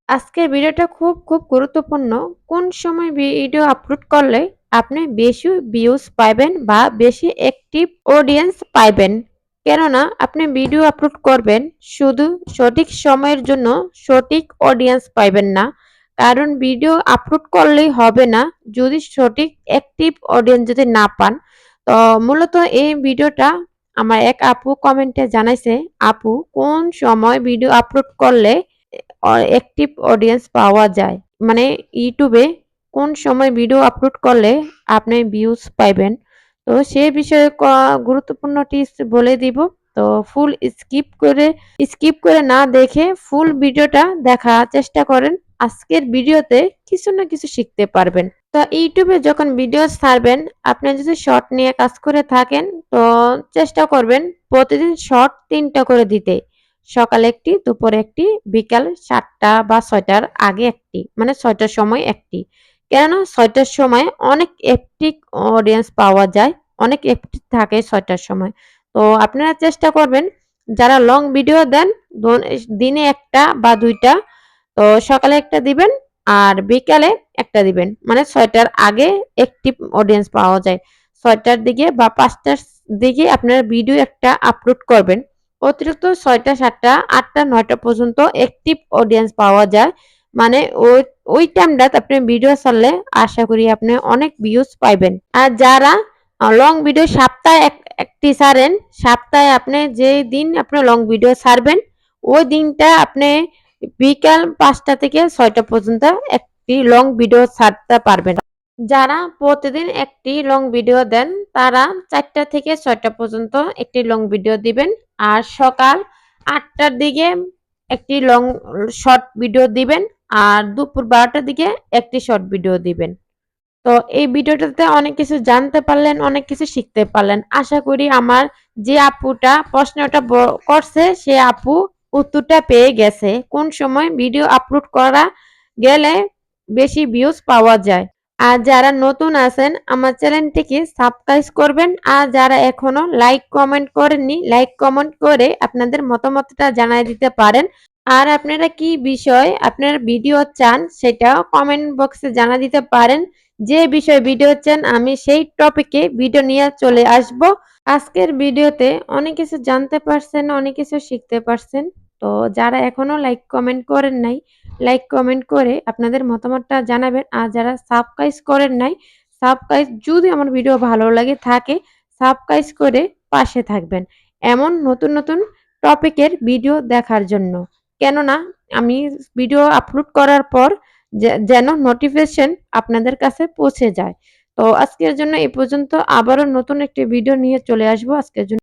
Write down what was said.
আজকের ভিডিওটা খুব গুরুত্বপূর্ণ। কোন সময় ভিডিও আপলোড করলে আপনি বেশি ভিউজ পাইবেন বা বেশি অ্যাক্টিভ অডিয়েন্স পাইবেন। কেননা আপনি ভিডিও আপলোড করবেন শুধু সঠিক সময়ের জন্য সঠিক অডিয়েন্স পাইবেন না। কারণ ভিডিও আপলোড করলেই হবে না যদি সঠিক অ্যাক্টিভ অডিয়েন্স যদি না পান। তো মূলত এই ভিডিওটা আমার এক আপু কমেন্টে জানাইছে, আপু কোন সময় ভিডিও আপলোড করলে অ্যাক্টিভ অডিয়েন্স পাওয়া যায়। মানে ইউটিউবে কোন সময় ভিডিও আপলোড করলে আপনি ভিউজ পাইবেন। তো সে বিষয়ে গুরুত্বপূর্ণ টিপস বলে দিব। তো ফুল স্কিপ করে না দেখে ফুল ভিডিওটা দেখার চেষ্টা করেন। আজকের ভিডিওতে কিছু না কিছু শিখতে পারবেন। তো ইউটিউবে যখন ভিডিও ছাড়বেন, আপনি যদি শর্ট নিয়ে কাজ করে থাকেন তো চেষ্টা করবেন প্রতিদিন শর্ট ৩টা করে দিতে। সকালে একটি, দুপুরে একটি, বিকাল ৭টা বা ৬টার আগে একটি, মানে ৬টার সময় একটি। কেননা ৬টার সময় অনেক অ্যাক্টিভ অডিয়েন্স পাওয়া যায়, অনেক অ্যাক্টিভ থাকে ৬টার সময়। তো আপনারা চেষ্টা করবেন যারা লং ভিডিও দেন দিনে ১টা বা ২টা, তো সকালে একটা দিবেন আর বিকালে একটা দিবেন। মানে ৬টার আগে অ্যাক্টিভ অডিয়েন্স পাওয়া যায়। ৬টার দিকে বা ৫টার দিকে আপনারা ভিডিও একটা আপলোড করবেন। অতিরিক্ত ৬টা, ৭টা, ৮টা, ৯টা পর্যন্ত অ্যাক্টিভ অডিয়েন্স পাওয়া যায়। মানে ওই টাইমটাতে আপনি ভিডিও ছাড়লে আশা করি আপনি অনেক ভিউজ পাইবেন। আর যারা লং ভিডিও সপ্তাহে একটি ছাড়েন, সপ্তাহে আপনি যেই দিন আপনি লং ভিডিও ছাড়বেন, ওই দিনটা আপনি বিকাল ৫টা থেকে ৬টা পর্যন্ত একটি লং ভিডিও ছাড়তে পারবেন। যারা প্রতিদিন একটি লং ভিডিও দেন তারা ৪টা থেকে ৬টা পর্যন্ত একটি লং ভিডিও দিবেন। আর সকাল ৮টার দিকে একটি লং শর্ট ভিডিও দিবেন। আর দুপুর ১২টার দিকে একটি শর্ট ভিডিও দিবেন। তো এই ভিডিওটাতে অনেক কিছু জানতে পারলেন, অনেক কিছু শিখতে পারলেন। আশা করি আমার যে আপুটা প্রশ্নটা করছে সে আপু উত্তরটা পেয়ে গেছে। কোন সময় ভিডিও আপলোড করা গেলে বেশি ভিউজ পাওয়া যায়। আর যারা নতুন আছেন আমার চ্যানেলটিকে সাবস্ক্রাইব করবেন। আর যারা এখনো লাইক কমেন্ট করেননি, লাইক কমেন্ট করে আপনাদের মতামতটা জানায় দিতে পারেন। আর আপনারা কি বিষয় আপনার ভিডিও চান সেটাও কমেন্ট বক্সে জানা দিতে পারেন। যে বিষয়ে ভিডিও চান আমি সেই টপিকে ভিডিও নিয়ে চলে আসব। আজকের ভিডিওতে অনেক কিছু জানতে পারছেন, অনেক কিছু শিখতে পারছেন। তো যারা এখনো লাইক কমেন্ট করেন নাই, লাইক কমেন্ট করে আপনাদের মতামতটা জানাবেন। আর যারা সাবস্ক্রাইব করেন নাই, সাবস্ক্রাইব যদি আমার ভিডিও ভালো লাগে থাকে সাবস্ক্রাইব করে পাশে থাকবেন। এমন নতুন টপিকের ভিডিও দেখার জন্য। কেননা আমি ভিডিও আপলোড করার পর যেন নোটিফিকেশন আপনাদের কাছে পৌঁছে যায়। তো আজকের জন্য এই পর্যন্ত, আবারও নতুন একটি ভিডিও নিয়ে চলে আসবো। আজকের জন্য